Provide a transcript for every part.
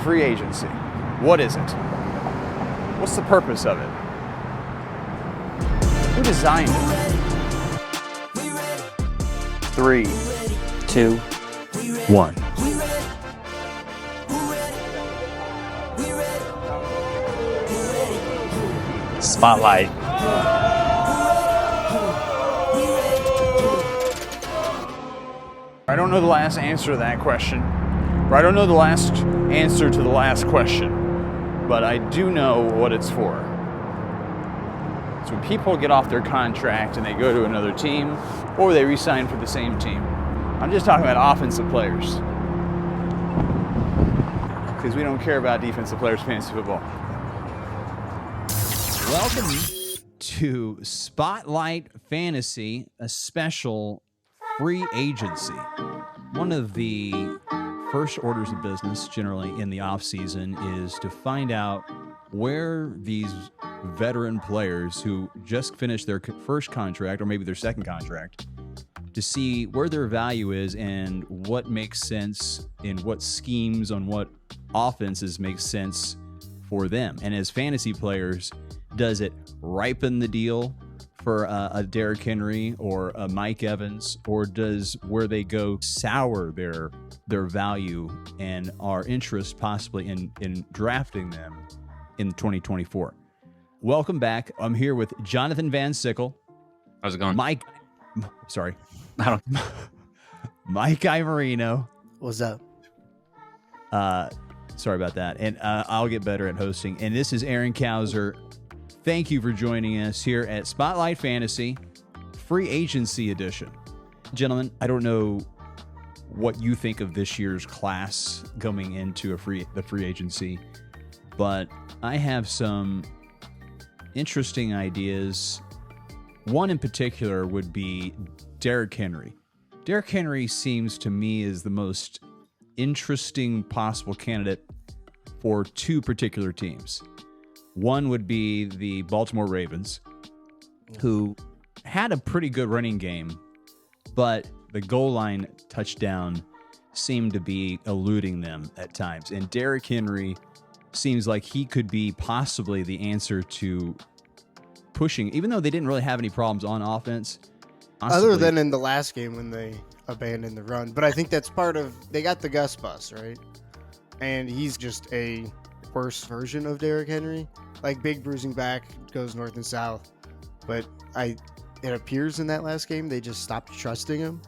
free agency. What is it? What's the purpose of it? Who designed it? 3, 2, 1. Spotlight. I don't know the last answer to that question, or I don't know the last answer to the last question, but I do know what it's for. It's when people get off their contract and they go to another team, or they re-sign for the same team. I'm just talking about offensive players, because we don't care about defensive players fantasy football. Welcome to Spotlight Fantasy, a special free agency. One of the first orders of business generally in the off season is to find out where these veteran players who just finished their first contract or maybe their second contract, to see where their value is and what makes sense in what schemes on what offenses make sense for them. And as fantasy players, does it ripen the deal for a Derrick Henry or a Mike Evans, or does where they go sour their value and our interest possibly in drafting them in 2024? Welcome back. I'm here with Jonathan Van Sickle. How's it going? Mike Imarino. What's up? Sorry about that. And I'll get better at hosting. And this is Aaron Kauser. Thank you for joining us here at Spotlight Fantasy, Free Agency Edition. Gentlemen, I don't know what you think of this year's class coming into the free agency, but I have some interesting ideas. One in particular would be Derrick Henry. Derrick Henry seems to me is the most interesting possible candidate for two particular teams. One would be the Baltimore Ravens, who had a pretty good running game, but the goal line touchdown seemed to be eluding them at times. And Derrick Henry seems like he could be possibly the answer to pushing, even though they didn't really have any problems on offense. Other than in the last game when they abandoned the run. But I think that's part of, they got the Gus bus, right? And he's just a worse version of Derrick Henry. Like, big bruising back, goes north and south. But it appears in that last game they just stopped trusting him,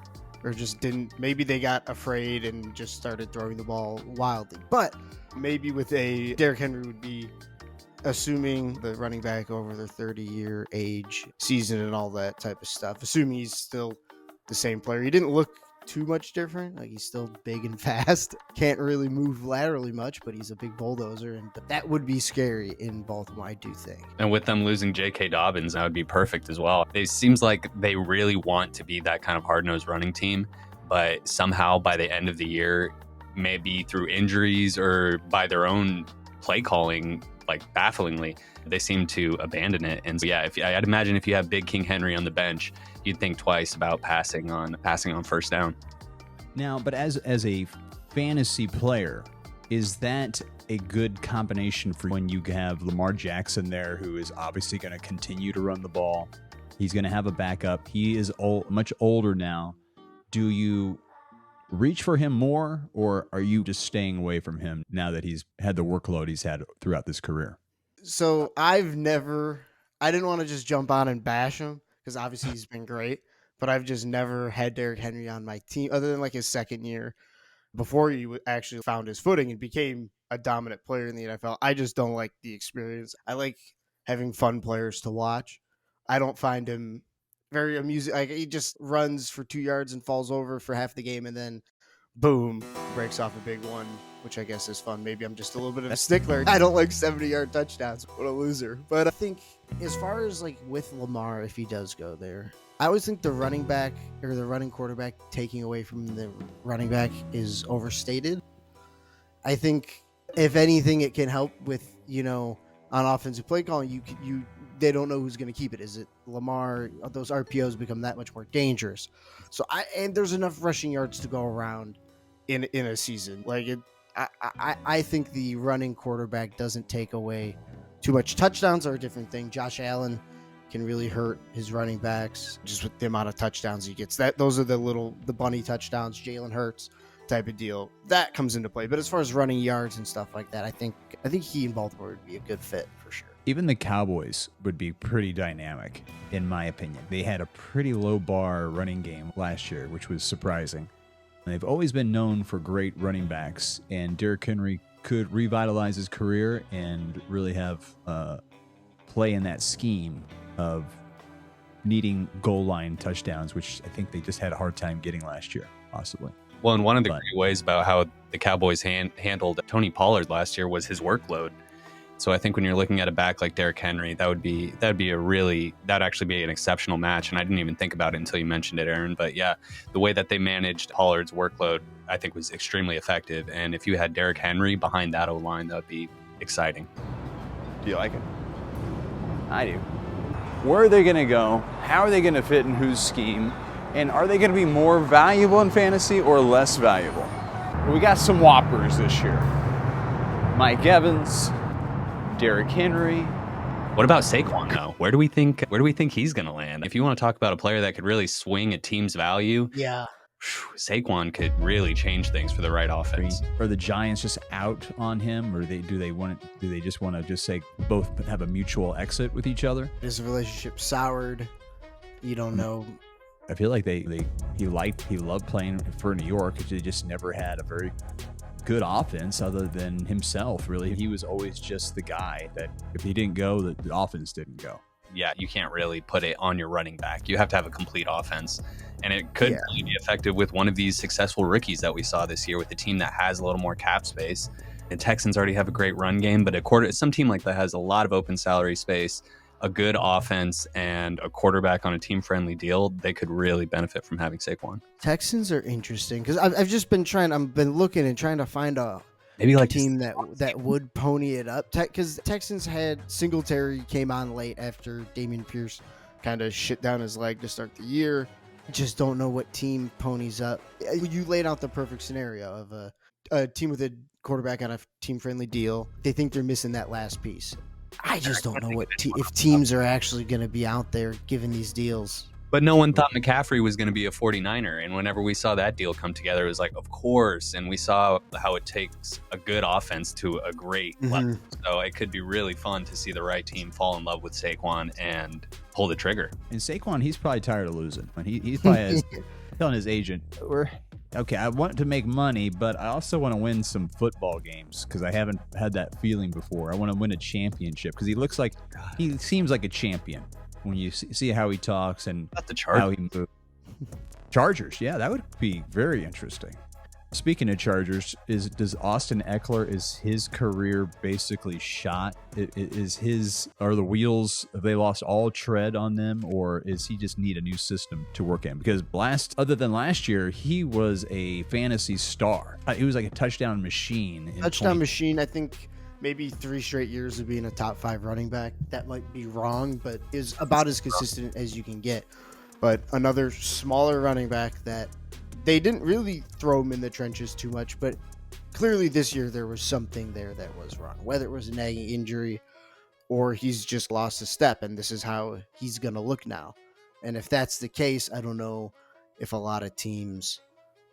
or just didn't. Maybe they got afraid and just started throwing the ball wildly. But maybe with a Derrick Henry would be assuming the running back over their 30-year age, season, and all that type of stuff. Assuming he's still the same player. He didn't look too much different. Like, he's still big and fast. Can't really move laterally much, but he's a big bulldozer. But that would be scary in Baltimore, I do think. And with them losing J.K. Dobbins, that would be perfect as well. It seems like they really want to be that kind of hard-nosed running team, but somehow by the end of the year, maybe through injuries or by their own play calling, like bafflingly, they seem to abandon it. And so, yeah, I'd imagine if you have Big King Henry on the bench, you'd think twice about passing on first down. Now, but as a fantasy player, is that a good combination for when you have Lamar Jackson there, who is obviously going to continue to run the ball? He's going to have a backup. He is much older now. Do you reach for him more, or are you just staying away from him now that he's had the workload he's had throughout this career? So I didn't want to just jump on and bash him, because obviously he's been great, but I've just never had Derrick Henry on my team other than like his second year before he actually found his footing and became a dominant player in the NFL. I just don't like the experience. I like having fun players to watch. I don't find him very amusing. Like, he just runs for 2 yards and falls over for half the game, and then boom, breaks off a big one, which I guess is fun. Maybe I'm just a little bit of a stickler. I don't like 70-yard touchdowns. What a loser. But I think as far as like with Lamar, if he does go there, I always think the running back or the running quarterback taking away from the running back is overstated. I think if anything, it can help with, on offensive play calling. They don't know who's going to keep it. Is it Lamar? Those RPOs become that much more dangerous. So and there's enough rushing yards to go around in a season. Like, I think the running quarterback doesn't take away too much. Touchdowns are a different thing. Josh Allen can really hurt his running backs just with the amount of touchdowns he gets. Those are the bunny touchdowns, Jalen Hurts type of deal. That comes into play. But as far as running yards and stuff like that, I think he in Baltimore would be a good fit for sure. Even the Cowboys would be pretty dynamic, in my opinion. They had a pretty low bar running game last year, which was surprising. And they've always been known for great running backs, and Derrick Henry could revitalize his career and really have play in that scheme of needing goal line touchdowns, which I think they just had a hard time getting last year, possibly. Well, and one of the great ways about how the Cowboys handled Tony Pollard last year was his workload. So I think when you're looking at a back like Derrick Henry, that'd actually be an exceptional match. And I didn't even think about it until you mentioned it, Aaron. But yeah, the way that they managed Pollard's workload, I think was extremely effective. And if you had Derrick Henry behind that O-line, that would be exciting. Do you like it? I do. Where are they going to go? How are they going to fit in whose scheme? And are they going to be more valuable in fantasy or less valuable? We got some whoppers this year. Mike Evans, Derrick Henry. What about Saquon though? Where do we think he's going to land? If you want to talk about a player that could really swing a team's value, yeah, Saquon could really change things for the right offense. Are the Giants just out on him, or do they just want to just say both have a mutual exit with each other? Is the relationship soured? You don't know. I feel like he loved playing for New York. He just never had a very good offense other than himself. Really, he was always just the guy that if he didn't go, the offense didn't go. Yeah, you can't really put it on your running back. You have to have a complete offense. And it could really be effective with one of these successful rookies that we saw this year with a team that has a little more cap space. The Texans already have a great run game, but some team like that has a lot of open salary space, a good offense, and a quarterback on a team-friendly deal. They could really benefit from having Saquon. Texans are interesting because I've just been looking and trying to find a team that would pony it up. Because Texans had Singletary came on late after Dameon Pierce kind of shit down his leg to start the year. Just don't know what team ponies up. You laid out the perfect scenario of a team with a quarterback on a team-friendly deal. They think they're missing that last piece. I just don't know if teams are actually going to be out there giving these deals. But no one thought McCaffrey was going to be a 49er. And whenever we saw that deal come together, it was like, of course. And we saw how it takes a good offense to a great level. So it could be really fun to see the right team fall in love with Saquon and pull the trigger. And Saquon, he's probably tired of losing. He's probably telling his agent, I want to make money, but I also want to win some football games because I haven't had that feeling before. I want to win a championship because he seems like a champion. When you see how he talks and how he moves. Chargers, yeah, that would be very interesting. Speaking of Chargers, does Austin Eckler, is his career basically shot? Are the wheels, have they lost all tread on them, or is he just need a new system to work in? Because other than last year, he was a fantasy star. He was like a touchdown machine. Machine, I think. Maybe 3 straight years of being a top 5 running back. That might be wrong, but is about as consistent as you can get. But another smaller running back that they didn't really throw him in the trenches too much, but clearly this year there was something there that was wrong. Whether it was a nagging injury or he's just lost a step and this is how he's going to look now. And if that's the case, I don't know if a lot of teams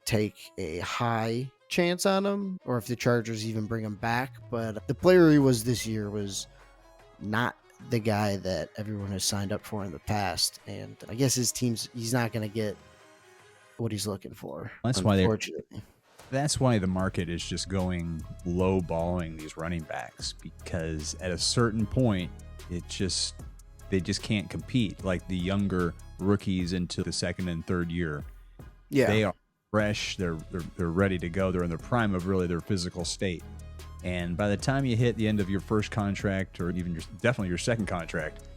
take a high chance on him or if the Chargers even bring him back. But the player he was this year was not the guy that everyone has signed up for in the past, and I guess he's not going to get what he's looking for. That's why the market is just going low balling these running backs, because at a certain point they just can't compete like the younger rookies into the second and third year. They are fresh, they're ready to go, they're in the prime of really their physical state, and by the time you hit the end of your first contract or even definitely your second contract,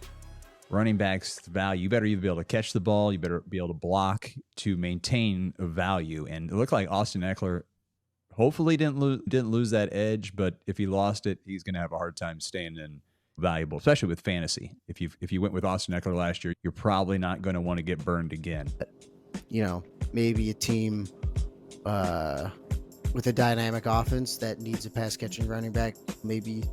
running backs value, you better either be able to catch the ball, you better be able to block to maintain a value. And it looked like Austin Eckler hopefully didn't lose that edge, but if he lost it, he's going to have a hard time staying in valuable, especially with fantasy. If you went with Austin Eckler last year, you're probably not going to want to get burned again. Maybe a team with a dynamic offense that needs a pass catching running back, maybe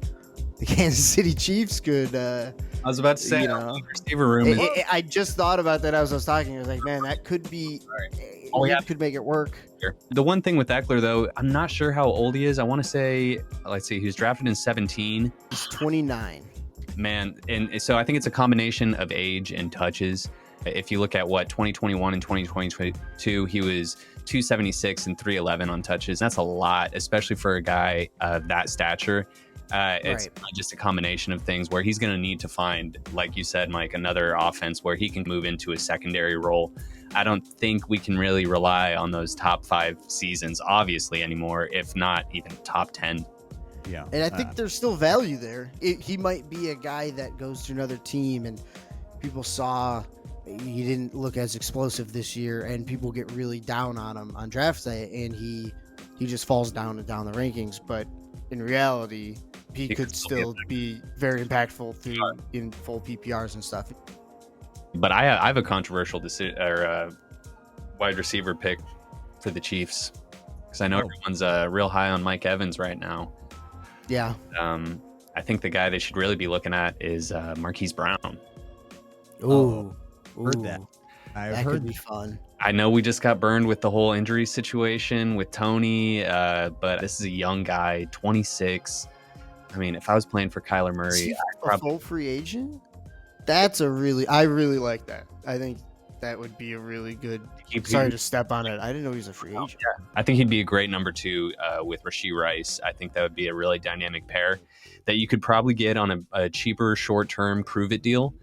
the Kansas City Chiefs could. I was about to say, you our know, wide receiver room. I just thought about that as I was talking. I was like, man, that could be. Oh, yeah. Could make it work. The one thing with Eckler, though, I'm not sure how old he is. I want to say, let's see, he was drafted in 17. He's 29. Man, and so I think it's a combination of age and touches. If you look at 2021 and 2022, he was 276 and 311 on touches. That's a lot, especially for a guy of that stature. It's not just a combination of things where he's going to need to find, like you said, Mike, another offense where he can move into a secondary role. I don't think we can really rely on those top 5 seasons, obviously, anymore, if not even top 10. Yeah. And I think there's still value there. He might be a guy that goes to another team and people saw he didn't look as explosive this year and people get really down on him on draft day and he just falls down the rankings. But in reality, he could still be very impactful in full PPRs and stuff. But I have a controversial wide receiver pick for the Chiefs because I know everyone's real high on Mike Evans right now. Yeah. I think the guy they should really be looking at is Marquise Brown. Ooh. Heard that. That could be fun. I know we just got burned with the whole injury situation with Tony, but this is a young guy, 26. I mean, if I was playing for Kyler Murray, Is he a full free agent? I really like that. I think that would be a really good. Sorry to step on it. I didn't know he was a free agent. Yeah. I think he'd be a great number 2 with Rashee Rice. I think that would be a really dynamic pair that you could probably get on a cheaper short-term prove-it deal.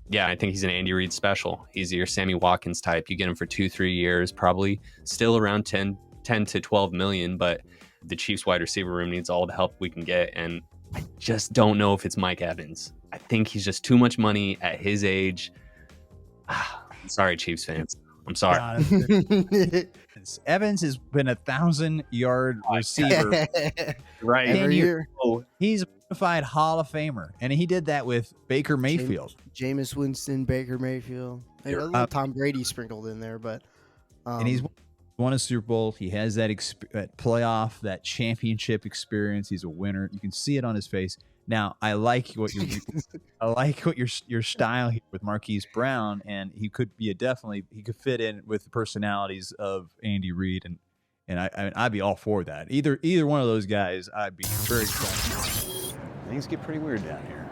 Yeah, I think he's an Andy Reid special. He's your Sammy Watkins type. You get him for 2-3 years, probably still around 10 to 12 million, but the Chiefs wide receiver room needs all the help we can get. And I just don't know if it's Mike Evans. I think he's just too much money at his age. I'm sorry, Chiefs fans. I'm sorry. Evans has been 1,000-yard receiver Right. Every year. He's a bona fide Hall of Famer, and he did that with Baker Mayfield. Jameis Winston, Baker Mayfield, and a little Tom Brady sprinkled in there, but and he's won a Super Bowl. He has that playoff, that championship experience. He's a winner. You can see it on his face. Now, I like what your style here with Marquise Brown, and he could be he could fit in with the personalities of Andy Reid, and I'd be all for that. Either one of those guys, I'd be very excited. Things get pretty weird down here.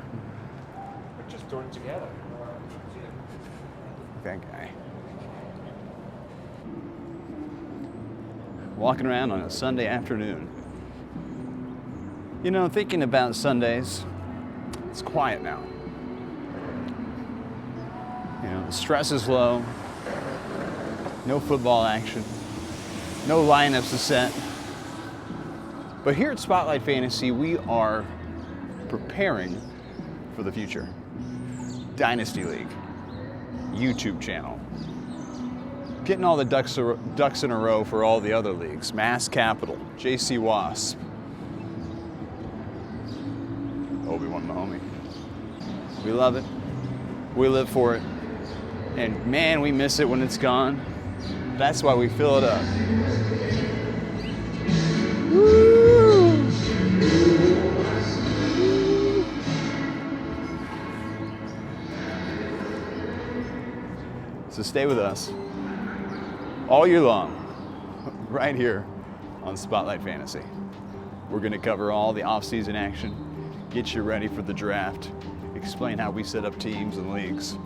We're just doing it together. That guy. Walking around on a Sunday afternoon. You know, thinking about Sundays, it's quiet now. You know, the stress is low. No football action. No lineups to set. But here at Spotlight Fantasy, we are preparing for the future. Dynasty League, YouTube channel. Getting all the ducks in a row for all the other leagues. Mass Capital, JC Wasp, Obi-Wan Mahomey. We love it. We live for it. And man, we miss it when it's gone. That's why we fill it up. Woo! So stay with us all year long, right here on Spotlight Fantasy. We're going to cover all the off-season action, get you ready for the draft, explain how we set up teams and leagues,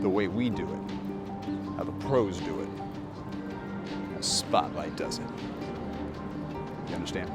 the way we do it, how the pros do it, how Spotlight does it. You understand?